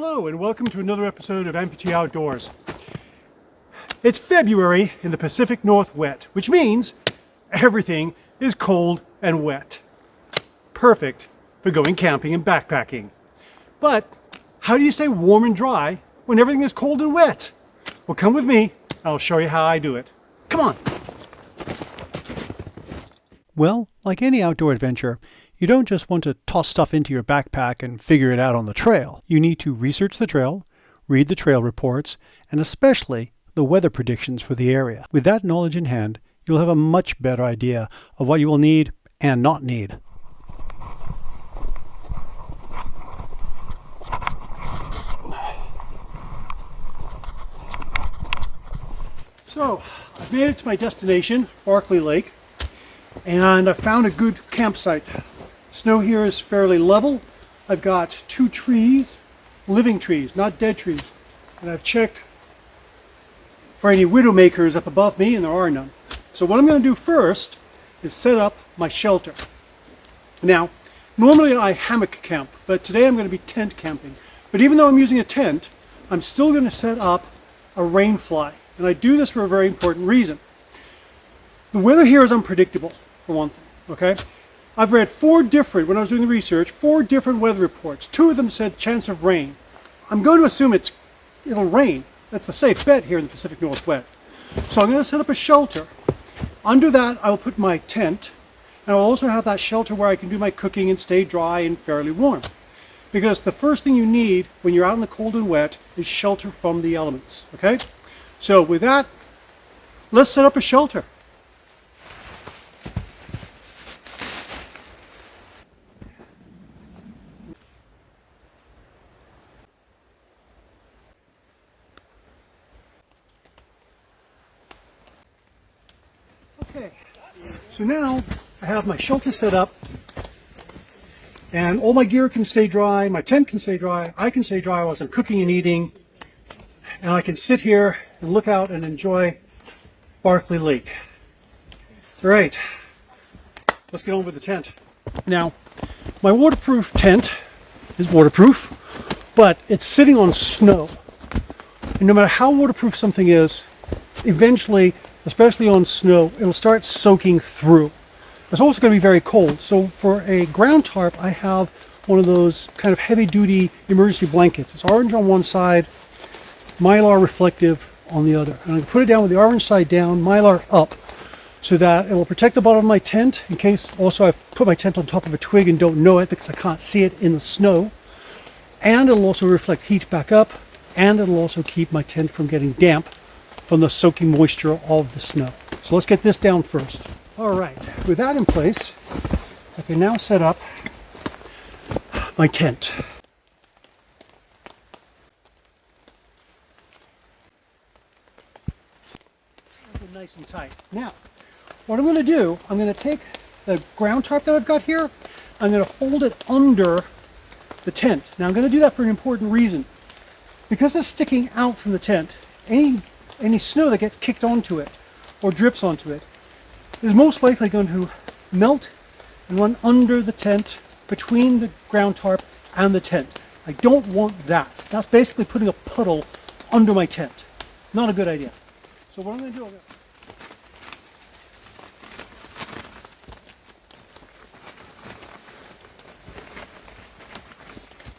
Hello and welcome to another episode of Amputee Outdoors. It's February in the Pacific Northwest, which means everything is cold and wet. Perfect for going camping and backpacking. But how do you stay warm and dry when everything is cold and wet? Well, come with me and I'll show you how I do it. Come on. Well, like any outdoor adventure, you don't just want to toss stuff into your backpack and figure it out on the trail. You need to research the trail, read the trail reports, and especially the weather predictions for the area. With that knowledge in hand, you'll have a much better idea of what you will need and not need. So, I've made it to my destination, Barkley Lake, and I found a good campsite. Snow here is fairly level. I've got 2 trees, living trees, not dead trees. And I've checked for any widowmakers up above me, and there are none. So what I'm going to do first is set up my shelter. Now, normally I hammock camp, but today I'm going to be tent camping. But even though I'm using a tent, I'm still going to set up a rain fly. And I do this for a very important reason. The weather here is unpredictable, for one thing, okay? I've read when I was doing the research, 4 different weather reports. 2 of them said chance of rain. I'm going to assume it'll rain. That's the safe bet here in the Pacific Northwest. So I'm going to set up a shelter. Under that, I'll put my tent, and I'll also have that shelter where I can do my cooking and stay dry and fairly warm. Because the first thing you need when you're out in the cold and wet is shelter from the elements, okay? So with that, let's set up a shelter. Okay, so now I have my shelter set up and all my gear can stay dry, my tent can stay dry, I can stay dry while I'm cooking and eating, and I can sit here and look out and enjoy Barkley Lake. All right, let's get on with the tent. Now, my waterproof tent is waterproof, but it's sitting on snow. And no matter how waterproof something is, eventually, especially on snow, it'll start soaking through. It's also going to be very cold. So for a ground tarp, I have one of those kind of heavy-duty emergency blankets. It's orange on one side, Mylar reflective on the other. And I'm going to put it down with the orange side down, Mylar up, so that it will protect the bottom of my tent in case also I've put my tent on top of a twig and don't know it because I can't see it in the snow. And it'll also reflect heat back up, and it'll also keep my tent from getting damp from the soaking moisture of the snow. So let's get this down first. All right, with that in place, I can now set up my tent. Nice and tight. Now, what I'm going to do, I'm going to take the ground tarp that I've got here, I'm going to fold it under the tent. Now I'm going to do that for an important reason. Because it's sticking out from the tent, any snow that gets kicked onto it or drips onto it is most likely going to melt and run under the tent between the ground tarp and the tent. I don't want that. That's basically putting a puddle under my tent. Not a good idea. So what I'm going to do,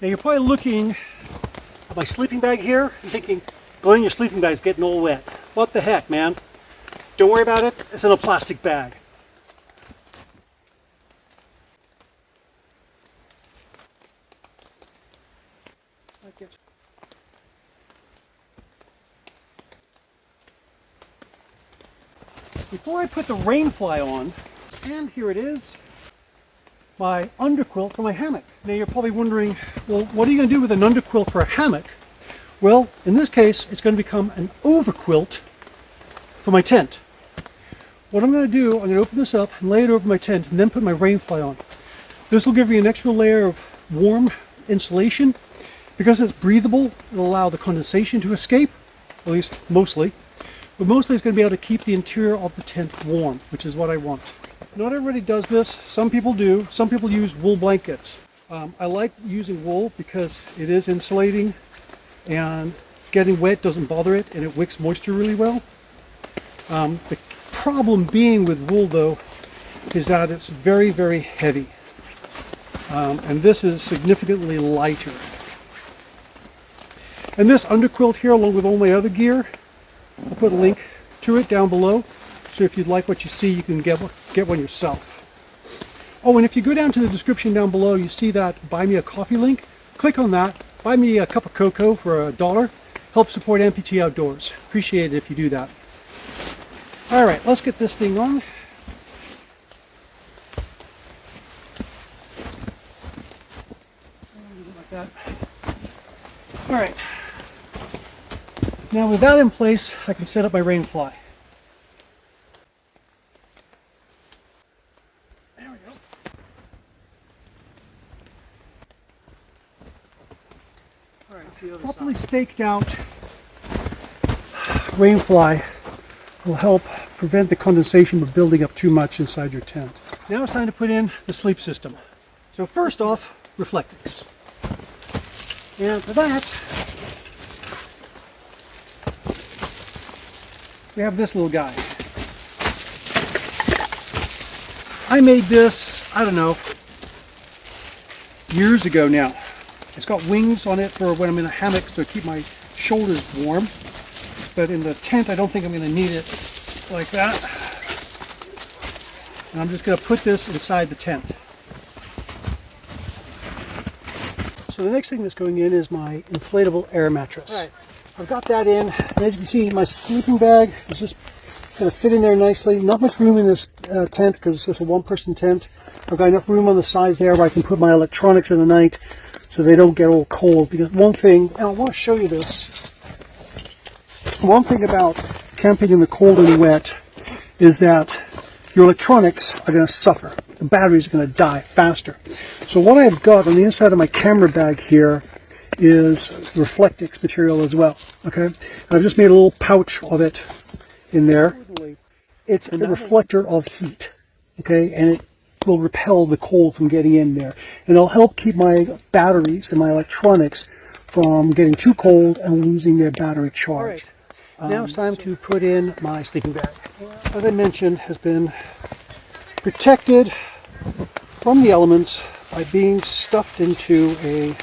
now you're probably looking at my sleeping bag here and thinking, Glenn, your sleeping bag's getting all wet. What the heck, man? Don't worry about it. It's in a plastic bag. Before I put the rain fly on, and here it is, my underquilt for my hammock. Now you're probably wondering, well, what are you going to do with an underquilt for a hammock? Well, in this case, it's going to become an overquilt for my tent. What I'm going to do, I'm going to open this up and lay it over my tent and then put my rain fly on. This will give you an extra layer of warm insulation. Because it's breathable, it'll allow the condensation to escape, at least mostly. But mostly it's going to be able to keep the interior of the tent warm, which is what I want. Not everybody does this. Some people do. Some people use wool blankets. I like using wool because it is insulating and getting wet doesn't bother it, and it wicks moisture really well. The problem being with wool though is that it's very, very heavy. And this is significantly lighter. And this underquilt here, along with all my other gear, I'll put a link to it down below. So if you'd like what you see, you can get one yourself. Oh, and if you go down to the description down below, you see that Buy Me a Coffee link. Click on that. Buy me a cup of cocoa for $1. Help support Amputee Outdoors. Appreciate it if you do that. All right, let's get this thing on. Like that. All right. Now with that in place, I can set up my rain fly. There we go. All right, properly staked out rain fly will help prevent the condensation from building up too much inside your tent. Now it's time to put in the sleep system. So first off, reflectix. And for that, we have this little guy. I made this, I don't know, years ago now. It's got wings on it for when I'm in a hammock to keep my shoulders warm. But in the tent, I don't think I'm going to need it like that. And I'm just going to put this inside the tent. So the next thing that's going in is my inflatable air mattress. All right, I've got that in. And as you can see, my sleeping bag is just going to fit in there nicely. Not much room in this tent because it's just a one-person tent. I've got enough room on the sides there where I can put my electronics in the night so they don't get all cold. Because one thing, and I want to show you this. One thing about camping in the cold and wet is that your electronics are going to suffer. The batteries are going to die faster. So what I've got on the inside of my camera bag here is reflectix material as well. Okay, and I've just made a little pouch of it in there. It's a reflector of heat. Okay, and it will repel the cold from getting in there, and it'll help keep my batteries and my electronics from getting too cold and losing their battery charge. Now it's time to put in my sleeping bag. As I mentioned, has been protected from the elements by being stuffed into a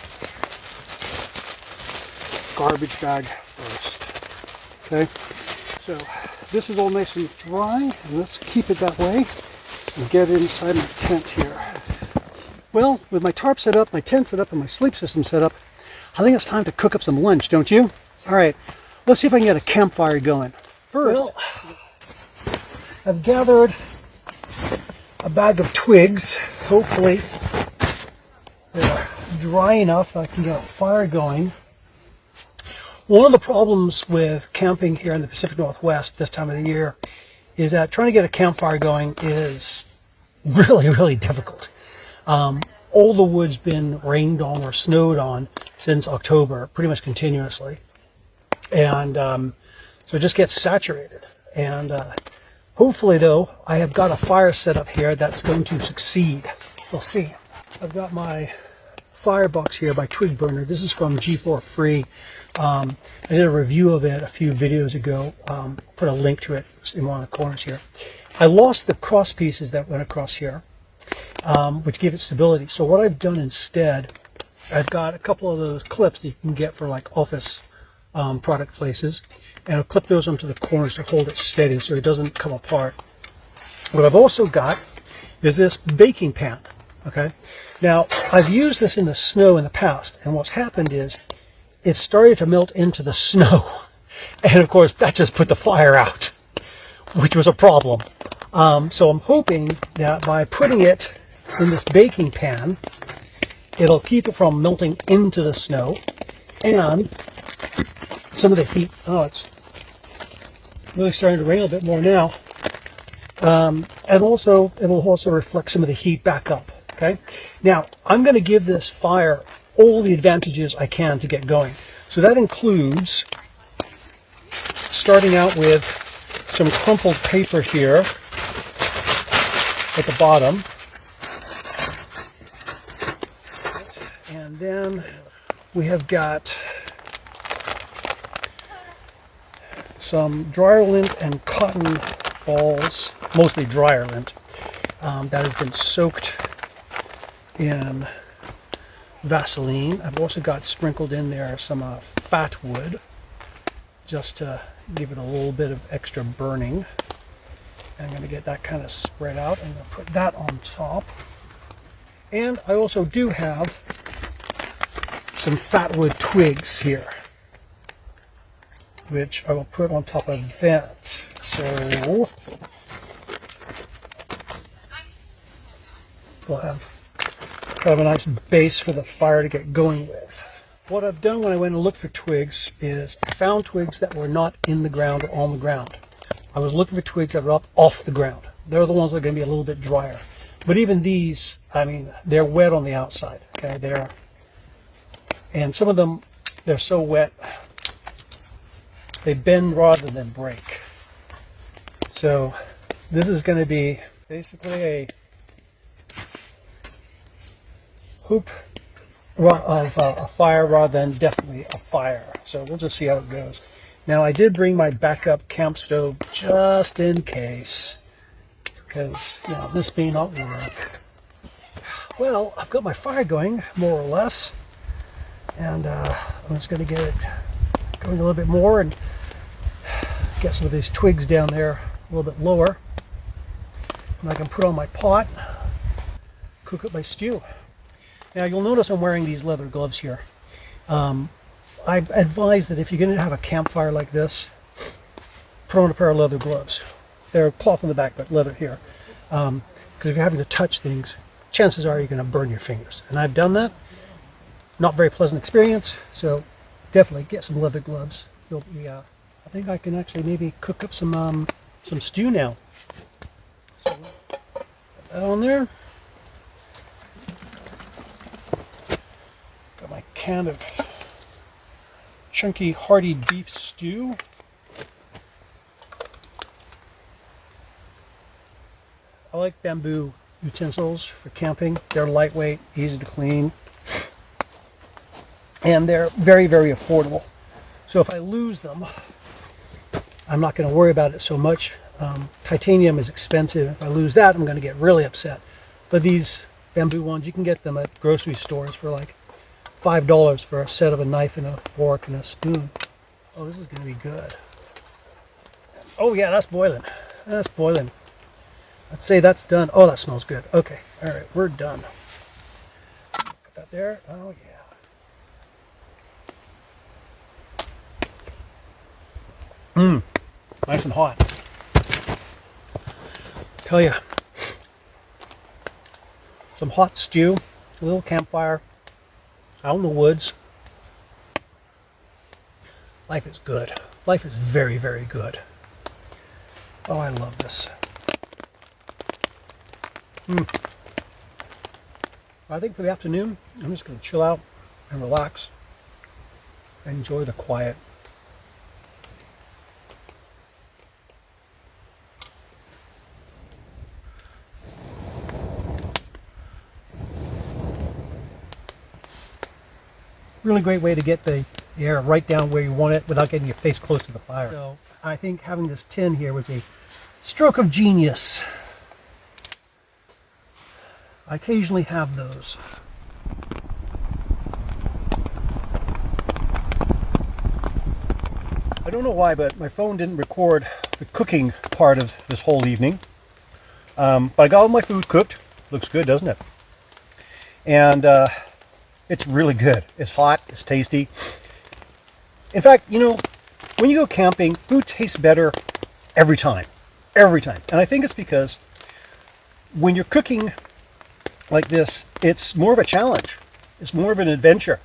garbage bag first. Okay, so this is all nice and dry, and let's keep it that way and get inside my tent here. Well, with my tarp set up, my tent set up, and my sleep system set up, I think it's time to cook up some lunch, don't you? All right. Let's see if I can get a campfire going. First, well, I've gathered a bag of twigs. Hopefully they're dry enough that I can get a fire going. One of the problems with camping here in the Pacific Northwest this time of the year is that trying to get a campfire going is really, really difficult. All the wood's been rained on or snowed on since October, pretty much continuously. And so it just gets saturated. And hopefully, though, I have got a fire set up here that's going to succeed. We'll see. I've got my firebox here by Twig Burner. This is from G4 Free. I did a review of it a few videos ago. Put a link to it in one of the corners here. I lost the cross pieces that went across here, which give it stability. So what I've done instead, I've got a couple of those clips that you can get for like office product places, and I'll clip those onto the corners to hold it steady so it doesn't come apart. What I've also got is this baking pan. Okay, now I've used this in the snow in the past, and what's happened is it started to melt into the snow, and of course that just put the fire out, which was a problem. So I'm hoping that by putting it in this baking pan, it'll keep it from melting into the snow, and some of the heat. Oh, it's really starting to rain a bit more now. And also, it will also reflect some of the heat back up. Okay. Now, I'm going to give this fire all the advantages I can to get going. So that includes starting out with some crumpled paper here at the bottom. And then we have got some dryer lint and cotton balls, mostly dryer lint, that has been soaked in Vaseline. I've also got sprinkled in there some fat wood, just to give it a little bit of extra burning. And I'm going to get that kind of spread out. I'm going to put that on top. And I also do have some fatwood twigs here, which I will put on top of that. So we'll have kind of a nice base for the fire to get going with. What I've done when I went and looked for twigs is I found twigs that were not in the ground or on the ground. I was looking for twigs that were up off the ground. They're the ones that are going to be a little bit drier. But even these, I mean, they're wet on the outside. Okay, and some of them, they're so wet, they bend rather than break. So this is going to be basically a hoop of a fire rather than definitely a fire. So we'll just see how it goes. Now I did bring my backup camp stove just in case, because this may not work. Well, I've got my fire going more or less, and I'm just going to get it going a little bit more and get some of these twigs down there a little bit lower, and I can put on my pot, cook up my stew. Now you'll notice I'm wearing these leather gloves here. I advise that if you're going to have a campfire like this, put on a pair of leather gloves. They're cloth on the back, but leather here. Because if you're having to touch things, chances are you're going to burn your fingers. And I've done that. Not very pleasant experience, so definitely get some leather gloves. I think I can actually maybe cook up some stew now. So put that on there. Got my can of chunky, hearty beef stew. I like bamboo utensils for camping. They're lightweight, easy to clean, and they're very, very affordable. So if I lose them, I'm not going to worry about it so much. Titanium is expensive. If I lose that, I'm going to get really upset. But these bamboo ones, you can get them at grocery stores for like $5 for a set of a knife and a fork and a spoon. Oh, this is going to be good. Oh yeah, that's boiling. That's boiling. Let's say that's done. Oh, that smells good. Okay, all right, we're done. Put that there. Oh yeah. Nice and hot. Tell you, some hot stew, a little campfire, out in the woods. Life is good. Life is very, very good. Oh, I love this. I think for the afternoon, I'm just going to chill out and relax and enjoy the quiet. Really great way to get the air right down where you want it without getting your face close to the fire. So I think having this tin here was a stroke of genius. I occasionally have those. I don't know why, but my phone didn't record the cooking part of this whole evening. But I got all my food cooked. Looks good, doesn't it? And it's really good. It's hot. It's tasty. In fact, when you go camping, food tastes better every time. Every time. And I think it's because when you're cooking like this, it's more of a challenge. It's more of an adventure.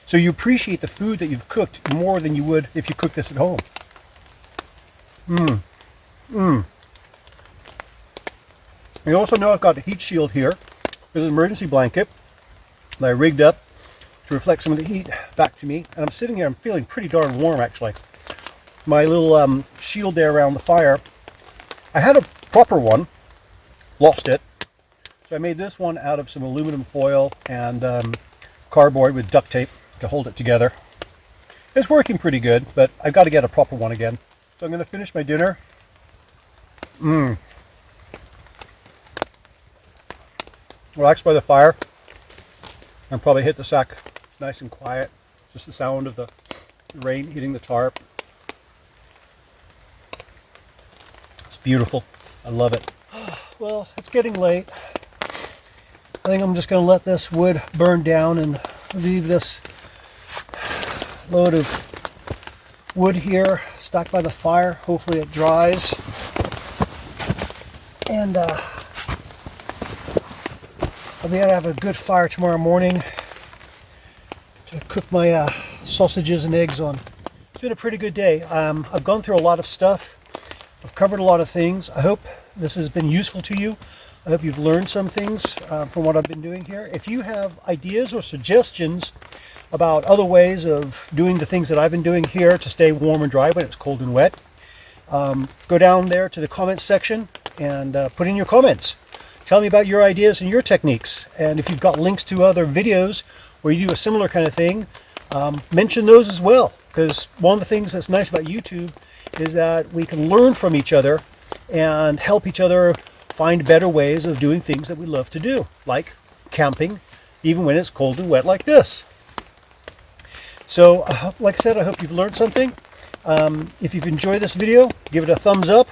So you appreciate the food that you've cooked more than you would if you cook this at home. You also know I've got a heat shield here. There's an emergency blanket that I rigged up to reflect some of the heat back to me. And I'm sitting here, I'm feeling pretty darn warm actually. My little shield there around the fire, I had a proper one, lost it. So I made this one out of some aluminum foil and cardboard with duct tape to hold it together. It's working pretty good, but I've got to get a proper one again. So I'm going to finish my dinner. Relax by the fire. And probably hit the sack nice and quiet. Just the sound of the rain hitting the tarp. It's beautiful. I love it. Well, it's getting late. I think I'm just going to let this wood burn down and leave this load of wood here stuck by the fire. Hopefully it dries. And I'll be able to have a good fire tomorrow morning to cook my sausages and eggs on. It's been a pretty good day. I've gone through a lot of stuff. I've covered a lot of things. I hope this has been useful to you. I hope you've learned some things from what I've been doing here. If you have ideas or suggestions about other ways of doing the things that I've been doing here to stay warm and dry when it's cold and wet, go down there to the comments section and put in your comments. Tell me about your ideas and your techniques. And if you've got links to other videos where you do a similar kind of thing, mention those as well. Because one of the things that's nice about YouTube is that we can learn from each other and help each other find better ways of doing things that we love to do, like camping, even when it's cold and wet like this. So, like I said, I hope you've learned something. If you've enjoyed this video, give it a thumbs up.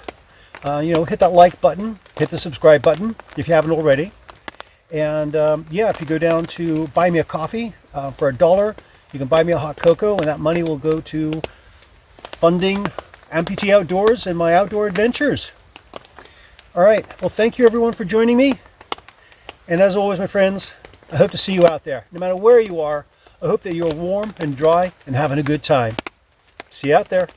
Hit that like button, hit the subscribe button if you haven't already. And if you go down to buy me a coffee for $1, you can buy me a hot cocoa, and that money will go to funding Amputee Outdoors and my outdoor adventures. All right. Well, thank you everyone for joining me. And as always, my friends, I hope to see you out there. No matter where you are, I hope that you're warm and dry and having a good time. See you out there.